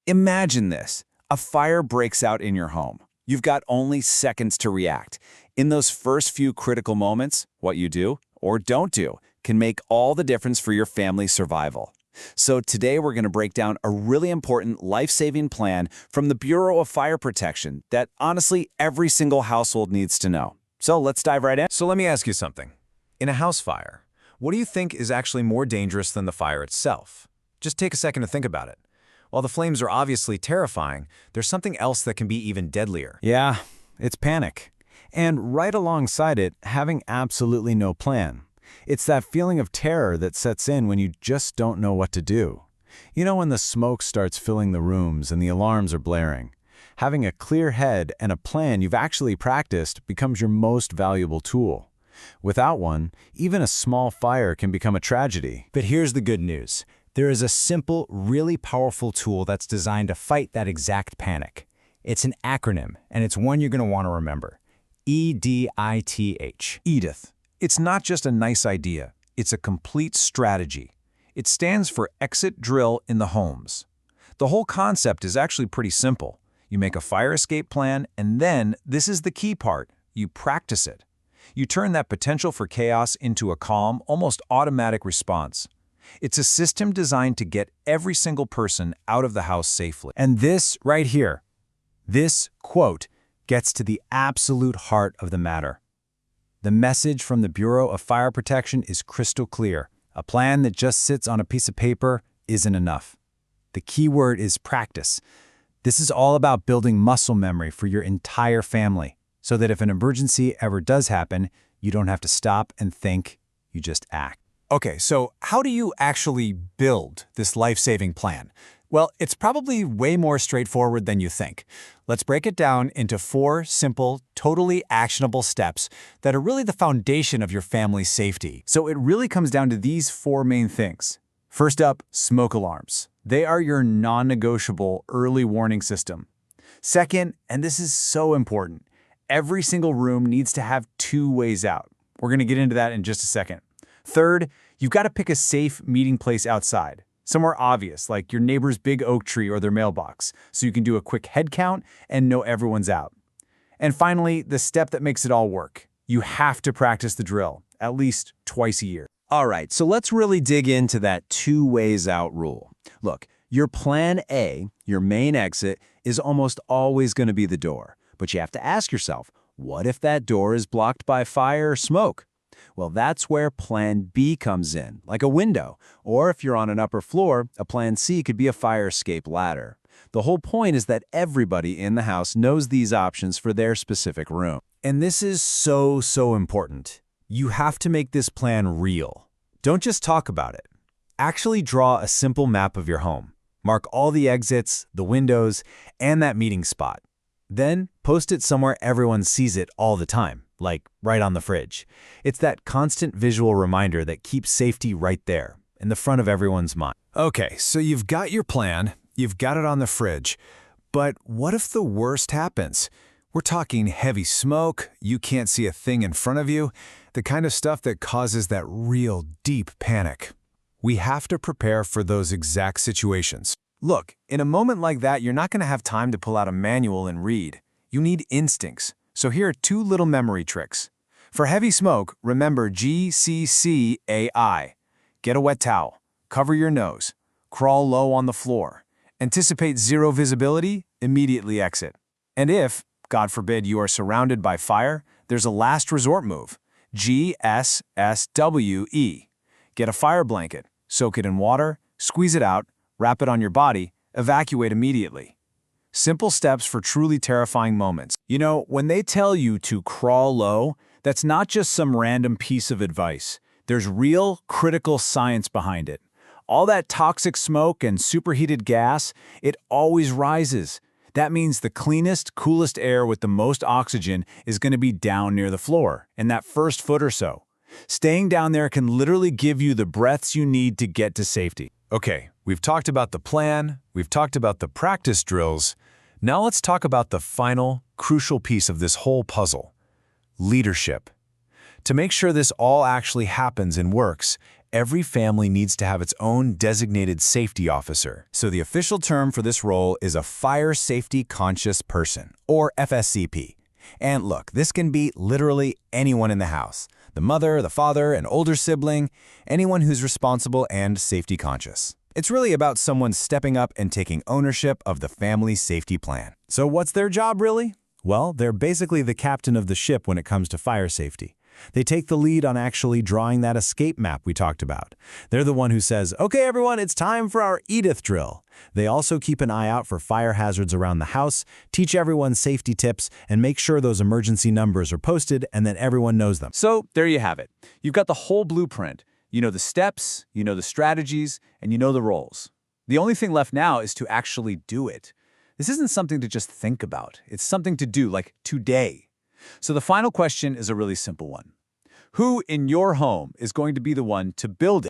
Imagine this. A fire breaks out in your home. You've got only seconds to react. In those first few critical moments, what you do or don't do can make all the difference for your family's survival. So today we're going to break down a really important life-saving plan from the Bureau of Fire Protection that honestly every single household needs to know. So let's dive right in. So let me ask you something. In a house fire, what do you think is actually more dangerous than the fire itself? Just take a second to think about it. While the flames are obviously terrifying, there's something else that can be even deadlier. Yeah, it's panic. And right alongside it, having absolutely no plan. It's that feeling of terror that sets in when you just don't know what to do. You know, when the smoke starts filling the rooms and the alarms are blaring. Having a clear head and a plan you've actually practiced becomes your most valuable tool. Without one, even a small fire can become a tragedy. But here's the good news. There is a simple, really powerful tool that's designed to fight that exact panic. It's an acronym, and it's one you're going to want to remember. EDITH. Edith. It's not just a nice idea. It's a complete strategy. It stands for Exit Drill in the Homes. The whole concept is actually pretty simple. You make a fire escape plan, and then, this is the key part, you practice it. You turn that potential for chaos into a calm, almost automatic response. It's a system designed to get every single person out of the house safely. And this right here, this quote, gets to the absolute heart of the matter. The message from the Bureau of Fire Protection is crystal clear. A plan that just sits on a piece of paper isn't enough. The key word is practice. This is all about building muscle memory for your entire family, so that if an emergency ever does happen, you don't have to stop and think, you just act. Okay, so how do you actually build this life-saving plan? Well, it's probably way more straightforward than you think. Let's break it down into 4 simple, totally actionable steps that are really the foundation of your family's safety. So it really comes down to these 4 main things. First up, smoke alarms. They are your non-negotiable early warning system. Second, and this is so important, every single room needs to have 2 ways out. We're going to get into that in just a second. Third, you've got to pick a safe meeting place outside, somewhere obvious like your neighbor's big oak tree or their mailbox, so you can do a quick head count and know everyone's out. And finally, the step that makes it all work. You have to practice the drill, at least twice a year. All right, so let's really dig into that 2 ways out rule. Look, your plan A, your main exit, is almost always going to be the door. But you have to ask yourself, what if that door is blocked by fire or smoke? Well, that's where plan B comes in, like a window. Or if you're on an upper floor, a plan C could be a fire escape ladder. The whole point is that everybody in the house knows these options for their specific room. And this is so important. You have to make this plan real. Don't just talk about it. Actually draw a simple map of your home. Mark all the exits, the windows, and that meeting spot. Then post it somewhere everyone sees it all the time, like right on the fridge. It's that constant visual reminder that keeps safety right there, in the front of everyone's mind. Okay, so you've got your plan, you've got it on the fridge, but what if the worst happens? We're talking heavy smoke, you can't see a thing in front of you, the kind of stuff that causes that real deep panic. We have to prepare for those exact situations. Look, in a moment like that, you're not going to have time to pull out a manual and read. You need instincts. So here are 2 little memory tricks. For heavy smoke, remember GCCAI. Get a wet towel. Cover your nose. Crawl low on the floor. Anticipate 0 visibility, immediately exit. And if, God forbid, you are surrounded by fire, there's a last resort move. GSSWE. Get a fire blanket. Soak it in water. Squeeze it out. Wrap it on your body, evacuate immediately. Simple steps for truly terrifying moments. You know, when they tell you to crawl low, that's not just some random piece of advice. There's real, critical science behind it. All that toxic smoke and superheated gas, it always rises. That means the cleanest, coolest air with the most oxygen is going to be down near the floor, in that first foot or so. Staying down there can literally give you the breaths you need to get to safety. Okay, we've talked about the plan, we've talked about the practice drills. Now let's talk about the final, crucial piece of this whole puzzle: leadership. To make sure this all actually happens and works, every family needs to have its own designated safety officer. So the official term for this role is a Fire Safety Conscious Person, or FSCP. And look, this can be literally anyone in the house. The mother, the father, an older sibling, anyone who's responsible and safety conscious. It's really about someone stepping up and taking ownership of the family safety plan. So what's their job really? Well, they're basically the captain of the ship when it comes to fire safety. They take the lead on actually drawing that escape map we talked about. They're the one who says, "Okay, everyone, it's time for our Edith drill." They also keep an eye out for fire hazards around the house, teach everyone safety tips, and make sure those emergency numbers are posted and that everyone knows them. So there you have it. You've got the whole blueprint. You know the steps, you know the strategies, and you know the roles. The only thing left now is to actually do it. This isn't something to just think about. It's something to do, like today. So the final question is a really simple one. Who in your home is going to be the one to build it?